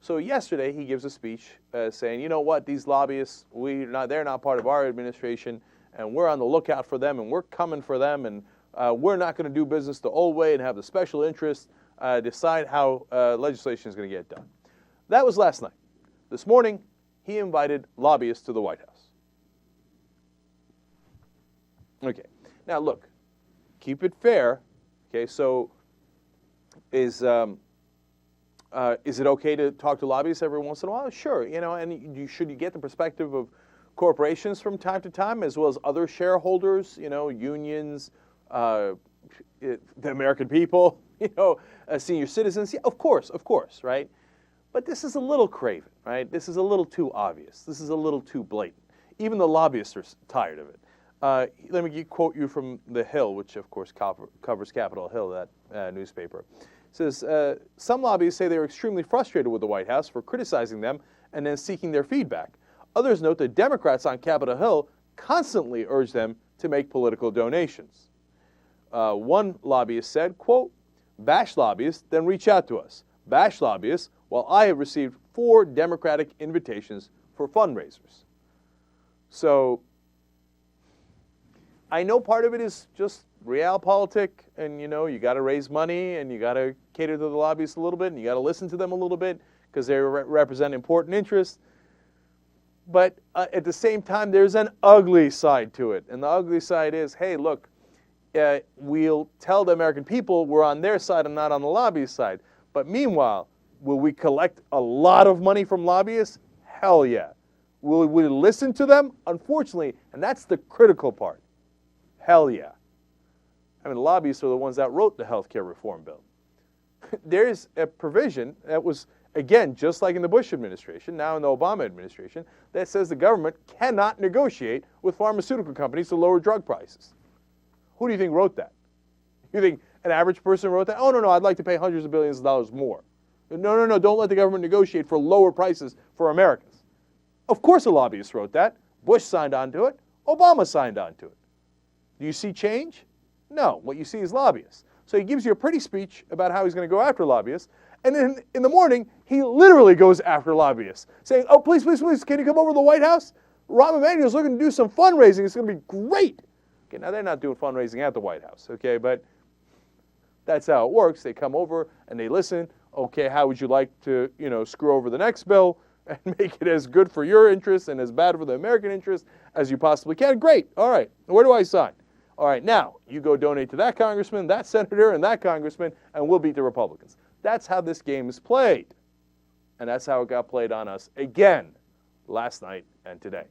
So yesterday he gives a speech saying, you know what, these lobbyists, they're not part of our administration, and we're on the lookout for them, and we're coming for them, and we're not going to do business the old way and have the special interests decide how legislation is going to get done. That was last night. This morning, he invited lobbyists to the White House. Okay. Now look, keep it fair. Okay, so is it okay to talk to lobbyists every once in a while? Sure, you know, and should you get the perspective of corporations from time to time, as well as other shareholders, you know, unions, the American people, you know, senior citizens? Yeah, of course, right? But this is a little craven, right? This is a little too obvious. This is a little too blatant. Even the lobbyists are tired of it. Let me quote you from The Hill, which of course covers Capitol Hill, that newspaper. It says, some lobbyists say they are extremely frustrated with the White House for criticizing them and then seeking their feedback. Others note that Democrats on Capitol Hill constantly urge them to make political donations. One lobbyist said, quote, bash lobbyists, then reach out to us. Bash lobbyists, while I have received 4 Democratic invitations for fundraisers. So I know part of it is just realpolitik, and you know, you got to raise money and you got to cater to the lobbyists a little bit and you got to listen to them a little bit because they represent important interests. But at the same time, there's an ugly side to it. And the ugly side is, hey, look, we'll tell the American people we're on their side and not on the lobbyist side. But meanwhile, will we collect a lot of money from lobbyists? Hell yeah. Will we listen to them? Unfortunately, and that's the critical part. Hell yeah. I mean, the lobbyists are the ones that wrote the health care reform bill. There's a provision that was, again, just like in the Bush administration, now in the Obama administration, that says the government cannot negotiate with pharmaceutical companies to lower drug prices. Who do you think wrote that? You think an average person wrote that? Oh, no, I'd like to pay hundreds of billions of dollars more. No, don't let the government negotiate for lower prices for Americans. Of course a lobbyist wrote that. Bush signed on to it. Obama signed on to it. Do you see change? No. What you see is lobbyists. So he gives you a pretty speech about how he's going to go after lobbyists, and then in the morning, he literally goes after lobbyists, saying, oh, please, can you come over to the White House? Rahm Emanuel's looking to do some fundraising. It's going to be great. Okay, now they're not doing fundraising at the White House, okay, but that's how it works. They come over and they listen. Okay, how would you like to, you know, screw over the next bill and make it as good for your interests and as bad for the American interest as you possibly can? Great. All right. Where do I sign? All right, now, you go donate to that congressman, that senator, and that congressman, and we'll beat the Republicans. That's how this game is played. And that's how it got played on us again last night and today.